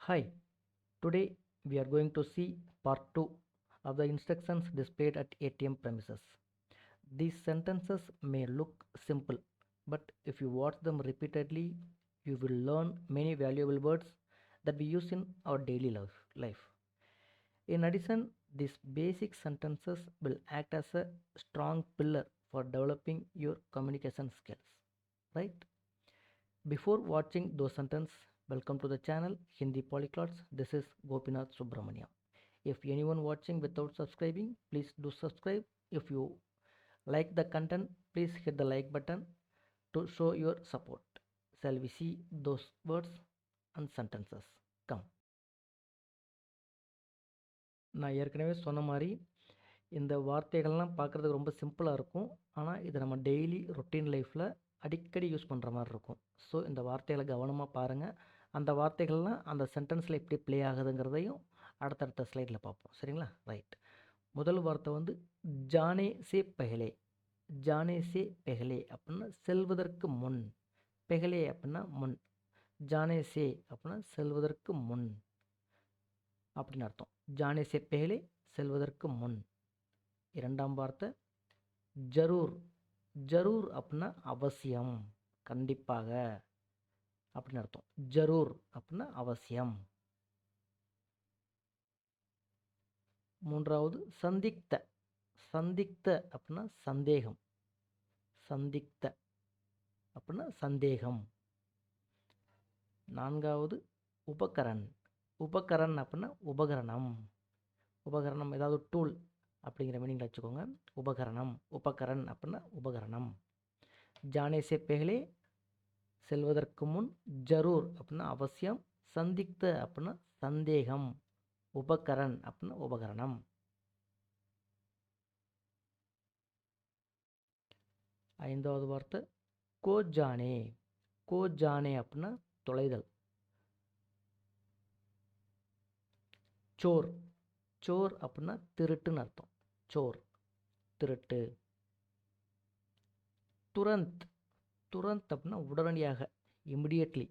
Hi, today we are going to see part 2 of the instructions displayed at ATM premises. These sentences may look simple, but if you watch them repeatedly, you will learn many valuable words that we use in our daily life. In addition, these basic sentences will act as a strong pillar for developing your communication skills, right? Before watching those sentences, welcome to the channel Hindi Polyglots. This is Gopinath Subramaniam. If anyone watching without subscribing, please do subscribe. If you like the content, please hit the like button to show your support. Shall we see those words and sentences? Come. நான் ஏற்கனவே சொன்ன மாதிரி இந்த வார்த்தைகள்லாம் பார்க்குறதுக்கு ரொம்ப சிம்பிளாக இருக்கும். ஆனால் இது நம்ம டெய்லி ரொட்டீன் லைஃப்பில் அடிக்கடி யூஸ் பண்ணுற மாதிரி இருக்கும். ஸோ இந்த வார்த்தைகளை கவனமாக பாருங்கள். அந்த வார்த்தைகள்லாம் அந்த சென்டென்ஸில் எப்படி ப்ளே ஆகுதுங்கிறதையும் அடுத்தடுத்த ஸ்லைடில் பார்ப்போம். சரிங்களா? ரைட். முதல் வார்த்தை வந்து ஜானே சே பெஹலே. ஜானே சே பெஹலே அப்படின்னா செல்வதற்கு முன். பெஹலே அப்படின்னா முன். ஜானே சே அப்படின்னா செல்வதற்கு முன் அப்படின்னு அர்த்தம். ஜானே சே பெஹலே செல்வதற்கு முன். இரண்டாம் வார்த்தை ஜரூர். ஜரூர் அப்படின்னா அவசியம், கண்டிப்பாக அப்படின்னு அர்த்தம். ஜரூர் அப்படின்னா அவசியம். மூன்றாவது சந்திக்த. சந்திக்த அப்படின்னா சந்தேகம். சந்திக்த அப்படின்னா சந்தேகம். நான்காவது உபகரண். உபகரண் அப்படின்னா உபகரணம். உபகரணம் ஏதாவது டூல் அப்படிங்கிற மீனிங்கில் வச்சுக்கோங்க. உபகரணம். உபகரண் அப்படின்னா உபகரணம். ஜானே சே பெஹலே செல்வதற்கு முன். ஜரூர் அப்படின்னா அவசியம். சந்திக்த அப்படின்னா சந்தேகம். உபகரண் அப்படின்னா உபகரணம். ஐந்தாவது வார்த்தை கோ ஜானே. கோ ஜானே அப்படின்னா தொலைதல். சோர். சோர் அப்படின்னா திருட்டுன்னு அர்த்தம். சோர், திருட்டு. துரந்த். துரந்த் அப்படின்னா உடனடியாக, இமிடியட்லி.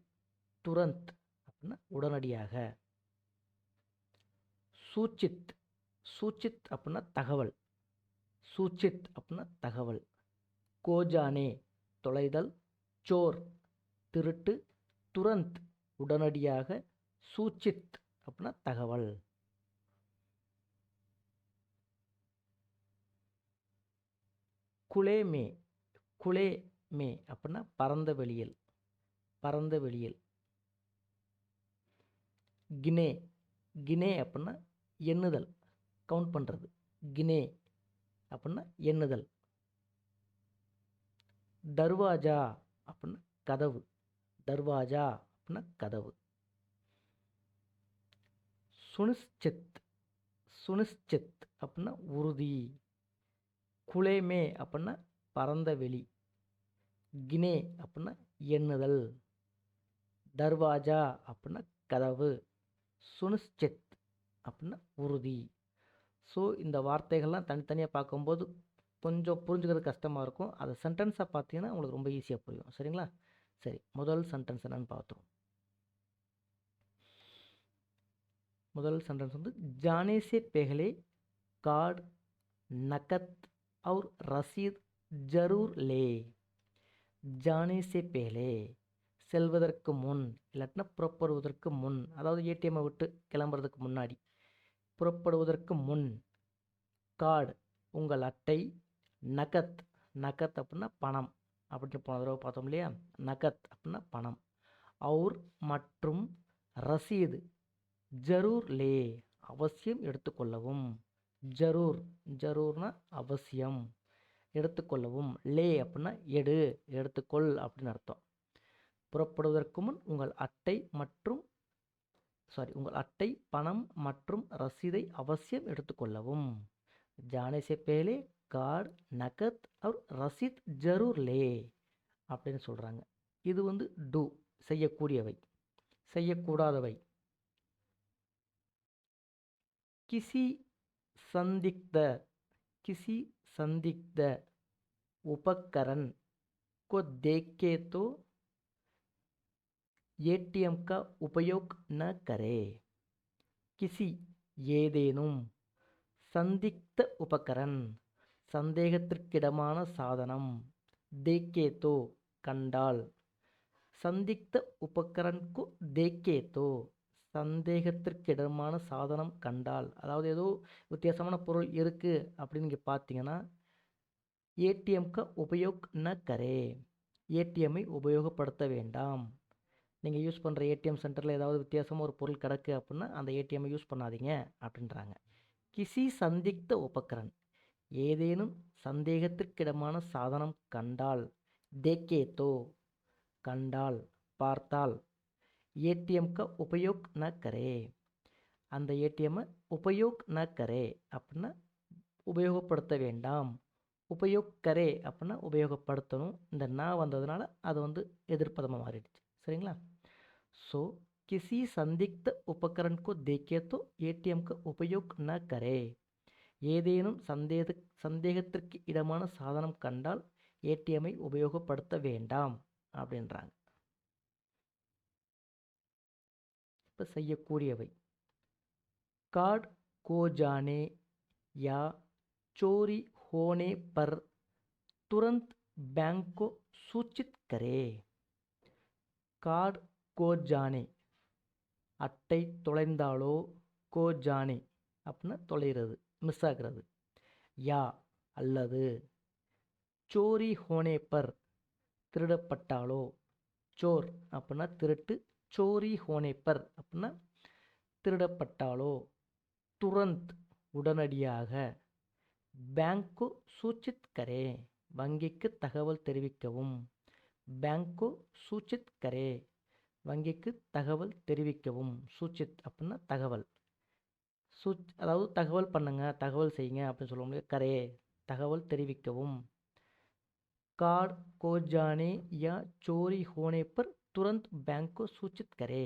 துரந்த் அப்படின்னா உடனடியாக. சூச்சித். சூச்சித் அப்படின்னா தகவல். சூச்சித் அப்படின்னா தகவல். கோஜானே தொலைதல். சோர் திருட்டு. துரந்த் உடனடியாக. சூச்சித் அப்படின்னா தகவல். குலே மே. குலே மே அப்படின்னா பரந்த வெளியில். பரந்த வெளியில். கினே. கினே அப்படின்னா எண்ணுதல், கவுண்ட் பண்ணுறது. கினே அப்படின்னா எண்ணுதல். தர்வாஜா அப்படின்னா கதவு. தர்வாஜா அப்படின்னா கதவு. சுனிஷ்சித். சுனிஷ்சித் அப்படின்னா உறுதி. குலேமே அப்படின்னா பரந்த வெளி. கினே அப்படின்னா எண்ணுதல். தர்வாஜா அப்படின்னா கதவு. சுனிஷ்சித் அப்படின்னா உறுதி. ஸோ இந்த வார்த்தைகள்லாம் தனித்தனியாக பார்க்கும்போது கொஞ்சம் புரிஞ்சுக்கிறது கஷ்டமாக இருக்கும். அதை சென்டென்ஸாக பார்த்தீங்கன்னா உங்களுக்கு ரொம்ப ஈஸியாக புரியும். சரிங்களா? சரி, முதல் சென்டென்ஸ் என்னன்னு பார்த்தோம். முதல் சென்டென்ஸ் வந்து जाने से पहले कार्ड, नकद और रसीद जरूर ले. जाने से पहले செல்வதற்கு முன், இல்லாட்டினா புறப்படுவதற்கு முன், அதாவது ஏடிஎம்மை விட்டு கிளம்புறதுக்கு முன்னாடி. புறப்படுவதற்கு முன் கார்டு உங்கள் அட்டை, நகத். நகத் அப்படின்னா பணம் அப்படின்னு போன தடவை பார்த்தோம் இல்லையா? நகத் அப்படின்னா பணம். அவுர் மற்றும் ரசீது ஜரூர் லே அவசியம் எடுத்துக்கொள்ளவும். ஜரூர். ஜரூர்னா அவசியம், எடுத்துக்கொள்ளவும். லே அப்படின்னா எடு, எடுத்துக்கொள் அப்படின்னு அர்த்தம். புறப்படுவதற்கு முன் உங்கள் அட்டை மற்றும் உங்கள் அட்டை, பணம் மற்றும் ரசீதை அவசியம் எடுத்துக்கொள்ளவும். जाने से पहले कार्ड, नकद और ரசீத் ஜரூர் லே அப்படின்னு சொல்கிறாங்க. இது வந்து டூ, செய்யக்கூடியவை. செய்யக்கூடாதவை किसी संदिग्ध. किसी संदिग्ध उपकरण को देख के तो एटीएम का उपयोग न करें। किसी ஏதேனும் சந்திக்த உபகரண் சந்தேகத்திற்கிடமான சாதனம் தேக்கே தோ கண்டால் சந்திக்த உபகரண்கு தேக்கே தோ சந்தேகத்திற்கிடமான சாதனம் கண்டால் அதாவது ஏதோ வித்தியாசமான பொருள் இருக்குது அப்படின்னு நீங்கள் பார்த்தீங்கன்னா ஏடிஎம் க உபயோக் ந கரே ஏடிஎம்மை உபயோகப்படுத்த வேண்டாம். நீங்கள் யூஸ் பண்ணுற ஏடிஎம் சென்டரில் ஏதாவது வித்தியாசமாக ஒரு பொருள் கிடக்கு அப்படின்னா அந்த ஏடிஎம்மை யூஸ் பண்ணாதீங்க அப்படின்றாங்க. கிசி சந்திக்த உபகரண் ஏதேனும் சந்தேகத்திற்கிடமான சாதனம் கண்டால் தேக்கே தோ கண்டால் பார்த்தால் ஏடிஎம் க உபயோக் ந கரே அந்த ஏடிஎம்மை உபயோக் ந கரே அப்படின்னா உபயோகப்படுத்த வேண்டாம். உபயோக் கரே அப்படின்னா உபயோகப்படுத்தணும். இந்த நான் வந்ததுனால அது வந்து எதிர்ப்பதமாக மாறிடுச்சு. சரிங்களா? ஸோ किसी संदिग्ध उपकरण को देखे तो ஏடிஎம் का उपयोग न करे. ஏதேனும் சந்தேகத்திற்கு இடமான சாதனம் கண்டால் ஏடிஎம்மை உபயோகப்படுத்த வேண்டாம் அப்படின்றாங்க. இப்போ செய்யக்கூடியவை कार्ड खो जाने या चोरी होने पर तुरंत बैंक को सूचित करें. कार्ड खो जाने அட்டை தொலைந்தாலோ கோ ஜானே அப்படின்னா தொலைகிறது மிஸ் ஆகிறது. யா அல்லது சோரி ஹோனே பர் திருடப்பட்டாலோ சோர் அப்படின்னா திருட்டு சோரி ஹோனே பர் அப்படின்னா திருடப்பட்டாலோ துரந்த் உடனடியாக பேங்க்கு சூச்சித் கரே வங்கிக்கு தகவல் தெரிவிக்கவும். பேங்க்கு சூச்சித் கரே வங்கிக்கு தகவல் தெரிவிக்கவும். சூச்சித் அப்படின்னா தகவல் அதாவது தகவல் பண்ணுங்க தகவல் செய்யுங்க அப்படின்னு சொல்ல முடியாது. கரே தகவல் தெரிவிக்கவும். कार्ड खो जाने या चोरी होने पर तुरंत बैंक को सूचित करे.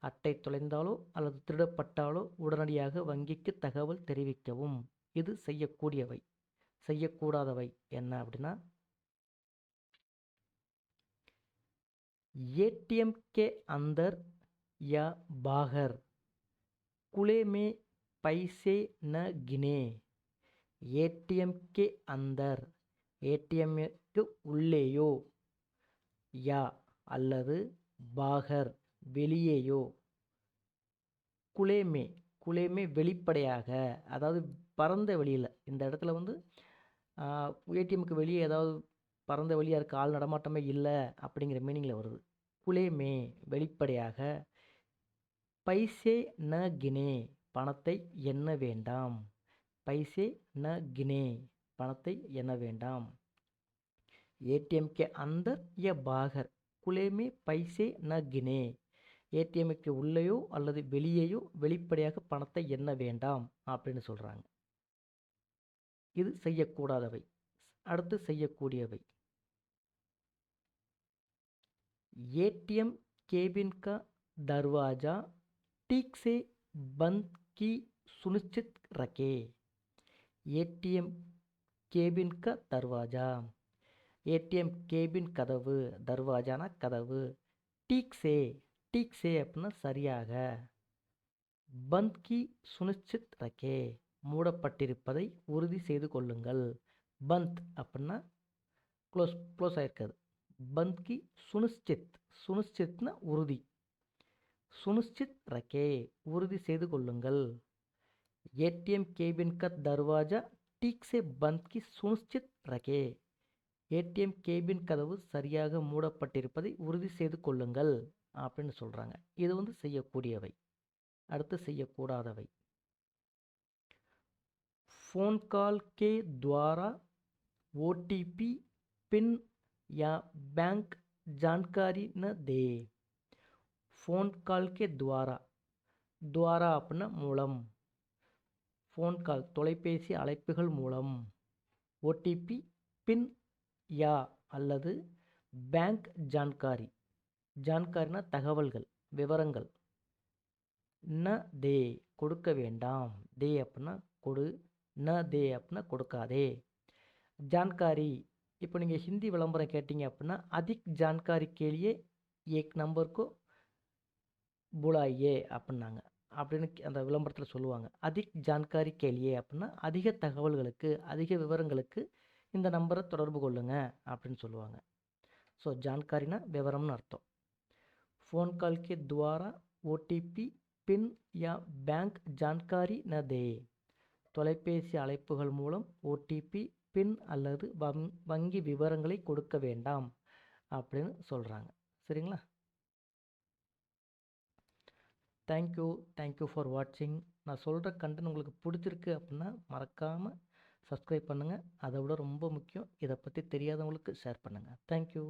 அட்டை தொலைந்தாலோ அல்லது திருடப்பட்டாலோ உடனடியாக வங்கிக்கு தகவல் தெரிவிக்கவும். இது செய்யக்கூடியவை. செய்யக்கூடாதவை என்ன அப்படின்னா एटीएम के अंदर या बाहर खुले में पैसे न गिने. ஏடிஎம் கே அந்தர் ஏடிஎம்க்கு உள்ளேயோ யா அல்லது பாகர் வெளியேயோ குலேமே குலேமே வெளிப்படையாக அதாவது பரந்த வெளியில் இந்த இடத்துல வந்து ஏடிஎம்க்கு வெளியே ஏதாவது பரந்த வெளியாக இருக்க ஆள் நடமாட்டமே இல்லை அப்படிங்கிற மீனிங்கில் வருது. குலேமே வெளிப்படையாக பைசே ந கினே பணத்தை எண்ண வேண்டாம். பைசே ந கினே பணத்தை எண்ண வேண்டாம். ஏடிஎம் கே அந்தர் ய பாகர் குலேமே பைசே ந கினே ஏடிஎம்க்கு உள்ளேயோ அல்லது வெளியேயோ வெளிப்படையாக பணத்தை எண்ண வேண்டாம் அப்படின்னு சொல்கிறாங்க. இது செய்யக்கூடாதவை. அடுத்து செய்யக்கூடியவை एटीएम केबिन का दरवाज़ा ठीक से बंद की सुनिश्चित रखें. ஏடிஎம் கேபின் க தர்வாஜா ஏடிஎம் கேபின் கதவு தர்வாஜானா கதவு டீக் சே அப்படின்னா சரியாக பந்த் கி சுனிச்சித் ரக்கே மூடப்பட்டிருப்பதை உறுதி செய்து கொள்ளுங்கள். பந்த் அப்படின்னா க்ளோஸ் ஆயிருக்காது. बंद की சுனிச்சித்னா உறுதி. சுனிச்சித் ரக்கே உறுதி செய்து கொள்ளுங்கள். ஏடிஎம் கேபின் க தர்வாஜா டீக் சே பந்த் கி சுனிச்சித் ரக்கே ஏடிஎம் கேபின் கதவு சரியாக மூடப்பட்டிருப்பதை உறுதி செய்து கொள்ளுங்கள் அப்படின்னு சொல்கிறாங்க. இது வந்து செய்யக்கூடியவை. அடுத்து செய்யக்கூடாதவை ஃபோன் கால் கே துவாரா ஓடிபி பின் या बैंक जानकारी न दे. फ़ोन कॉल के द्वारा அப்படின்னா மூலம் ஃபோன் கால் தொலைபேசி அழைப்புகள் மூலம் ஓடிபி பின் யா அல்லது பேங்க் ஜான்காரினா தகவல்கள் விவரங்கள் ந தே கொடுக்க வேண்டாம். தே அப்படின்னா கொடு ந தே அப்படின்னா கொடுக்காதே. ஜான்காரி இப்போ நீங்கள் ஹிந்தி விளம்பரம் கேட்டிங்க அப்படின்னா அதிக் ஜான்காரி கேலியே एक नंबर को புலாயே அப்படின்னாங்க அப்படின்னு அந்த விளம்பரத்தில் சொல்லுவாங்க. அதிக் ஜான்காரி கேலியே அப்படின்னா அதிக தகவல்களுக்கு அதிக விவரங்களுக்கு இந்த நம்பரை தொடர்பு கொள்ளுங்க அப்படின்னு சொல்லுவாங்க. ஸோ ஜான்காரினா விவரம்னு அர்த்தம். फ़ोन कॉल के द्वारा ஓடிபி பின் யா பேங்க் ஜான்காரி ந தே. தொலைபேசி அழைப்புகள் மூலம் ஓடிபி பின் அல்லது வங்கி விவரங்களை கொடுக்க வேண்டாம் அப்படின்னு சொல்கிறாங்க. சரிங்களா? தேங்க்யூ ஃபார் வாட்சிங். நான் சொல்கிற கண்டென்ட் உங்களுக்கு பிடிச்சிருக்கு அப்படின்னா மறக்காமல் சப்ஸ்கிரைப் பண்ணுங்கள். அதை விட ரொம்ப முக்கியம், இதை பற்றி தெரியாதவங்களுக்கு ஷேர் பண்ணுங்கள். தேங்க்யூ.